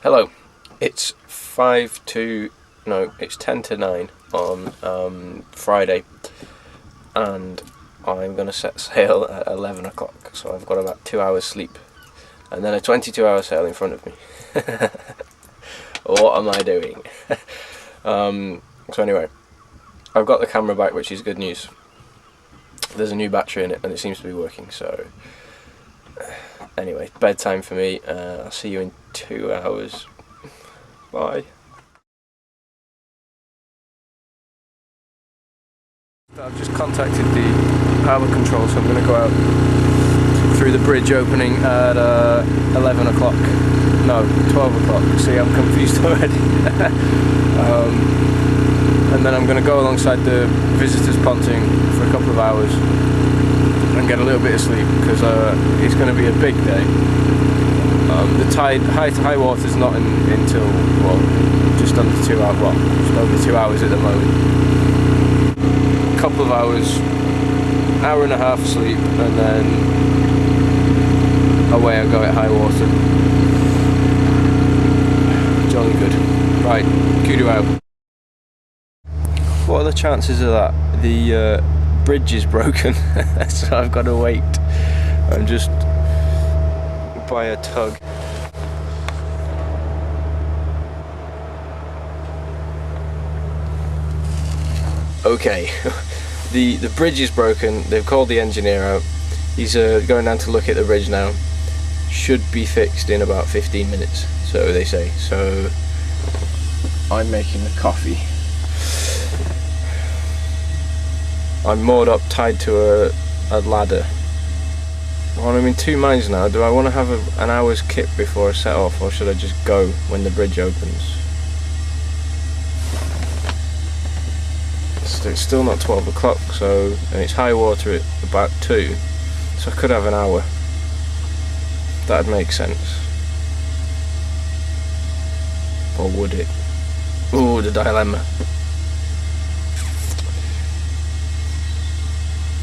Hello, it's 10 to 9 on Friday, and I'm going to set sail at 11 o'clock, so I've got about 2 hours sleep, and then a 22-hour sail in front of me. What am I doing? So anyway, I've got the camera back, which is good news. There's a new battery in it, and it seems to be working, so anyway, bedtime for me. I'll see you in 2 hours. Bye. I've just contacted the harbour control, so I'm going to go out through the bridge opening at 11 o'clock. No, 12 o'clock. See, I'm confused already. And then I'm going to go alongside the visitors pontoon for a couple of hours and get a little bit of sleep, because it's going to be a big day. The high water's not until, well, just under 2 hours, well, just over 2 hours at the moment. A couple of hours, hour and a half sleep, and then away I go at high water. Jolly good. Right, kudu out. What are the chances of that? The bridge is broken, so I've got to wait. I'm just by a tug. Okay, the bridge is broken. They've called the engineer out. He's going down to look at the bridge now. Should be fixed in about 15 minutes, so they say. So I'm making a coffee. I'm moored up, tied to a ladder. Well, I'm in two minds now. Do I want to have an hour's kip before I set off, or should I just go when the bridge opens? It's still not 12 o'clock, and it's high water at about 2, so I could have an hour. That'd make sense. Or would it? Ooh, the dilemma.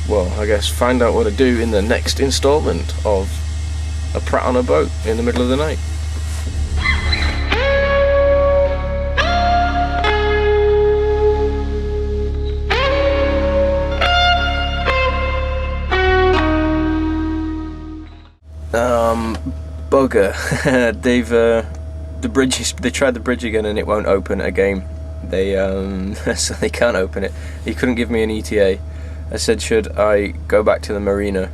Well, I guess find out what to do in the next instalment of A Prat on a Boat in the middle of the night. Bugger. They tried the bridge again and it won't open again. So they can't open it. He couldn't give me an ETA. I said, should I go back to the marina?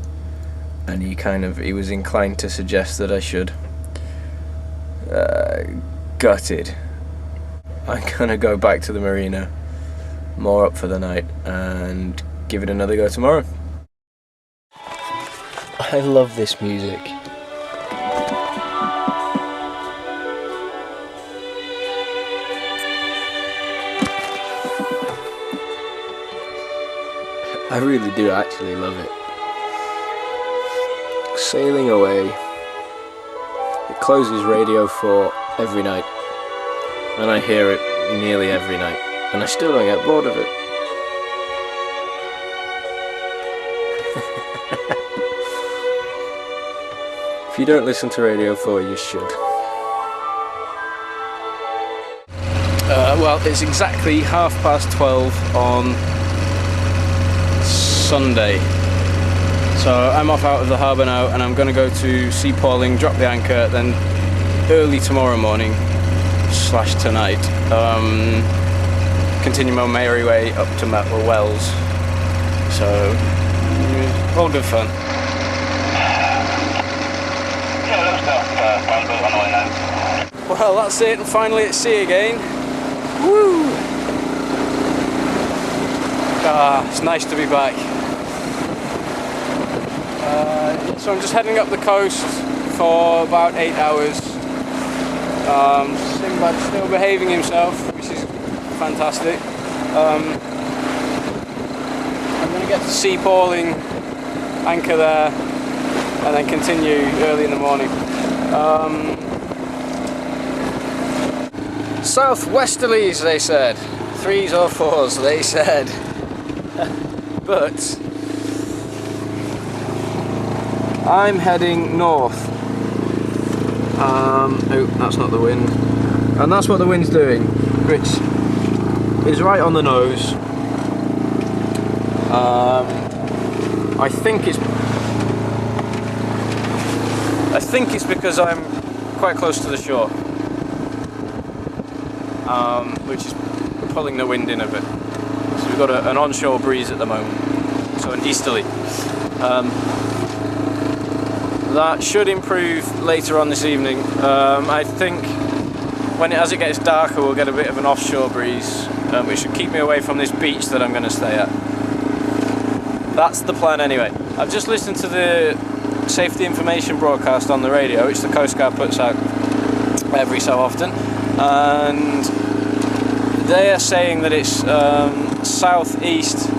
And he was inclined to suggest that I should. Gutted. I'm gonna go back to the marina, moor up for the night, and give it another go tomorrow. I love this music. I really do actually love it. Sailing away. It closes Radio 4 every night, and I hear it nearly every night, and I still don't get bored of it. If you don't listen to Radio 4, you should. Well, it's exactly 12:30 on Sunday, so I'm off out of the harbour now, and I'm going to go to sea Pauling, drop the anchor, then early tomorrow morning / tonight continue my merry way up to Wells. So all good fun. Yeah, Lowestoft, one boat on the way now. Well, that's it, and finally at sea again. Woo! It's nice to be back. So I'm just heading up the coast for about 8 hours. Sinbad's still behaving himself, which is fantastic. I'm going to get to sea Pauling, anchor there, and then continue early in the morning. Southwesterlies, they said. 3s or 4s, they said. But I'm heading north. Oh, that's not the wind. And that's what the wind's doing, which is right on the nose. I think it's because I'm quite close to the shore, which is pulling the wind in a bit. So we've got an onshore breeze at the moment, so an easterly. That should improve later on this evening. I think as it gets darker, we'll get a bit of an offshore breeze, which should keep me away from this beach that I'm going to stay at. That's the plan anyway. I've just listened to the safety information broadcast on the radio, which the Coast Guard puts out every so often, and they are saying that it's southeast,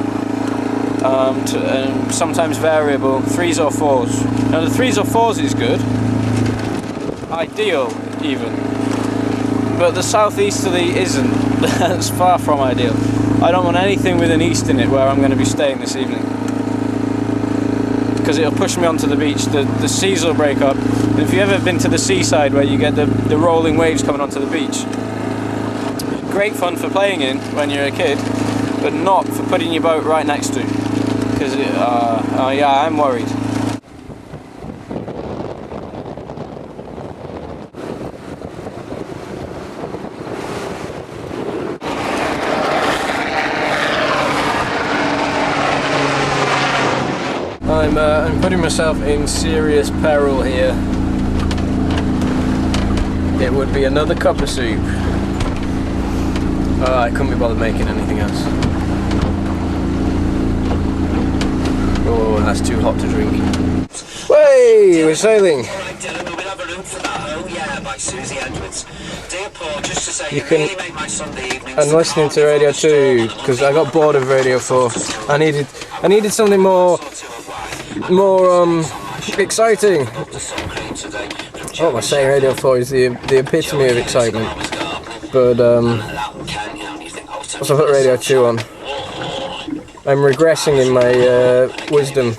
sometimes variable, 3s or 4s. Now the 3s or 4s is good, ideal even, but the southeasterly isn't. That's far from ideal. I don't want anything with an east in it where I'm going to be staying this evening, because it'll push me onto the beach. The seas will break up. And if you've ever been to the seaside where you get the rolling waves coming onto the beach, great fun for playing in when you're a kid, but not for putting your boat right next to, because yeah, I'm worried. I'm putting myself in serious peril here. It would be another cup of soup. I couldn't be bothered making anything else. Oh, that's too hot to drink. Way, we're sailing. You can. I'm listening to Radio 2 because I got bored of Radio 4. I needed something more exciting. What am I saying? Radio 4 is the epitome of excitement. But so I put Radio 2 on. I'm regressing in my wisdom.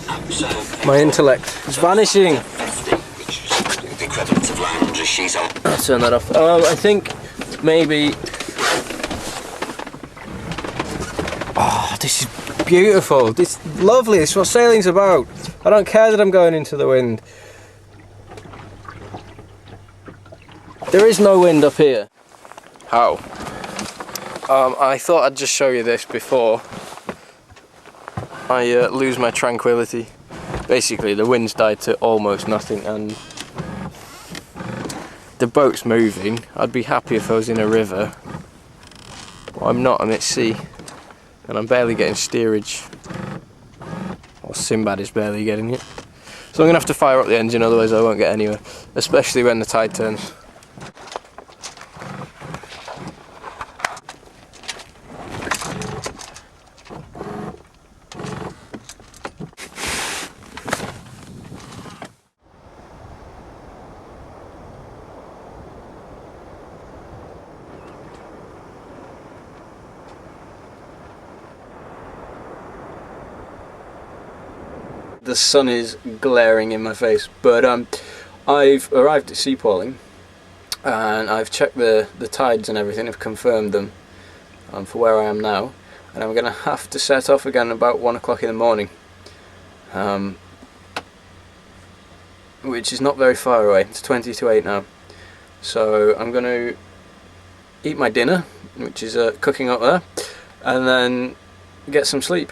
My intellect is vanishing. I'll turn that off. I think maybe. Oh, this is beautiful. This is lovely. This is what sailing's about. I don't care that I'm going into the wind. There is no wind up here. How? I thought I'd just show you this before I lose my tranquility. Basically, the wind's died to almost nothing, and the boat's moving. I'd be happy if I was in a river. Well, I'm not. I'm at sea, and I'm barely getting steerage. Or Sinbad is barely getting it. So I'm going to have to fire up the engine, otherwise I won't get anywhere. Especially when the tide turns. The sun is glaring in my face, but I've arrived at Seapawling and I've checked the tides and everything. I've confirmed them for where I am now, and I'm going to have to set off again about 1 o'clock in the morning, which is not very far away. It's 20 to 8 now, so I'm going to eat my dinner, which is cooking up there, and then get some sleep.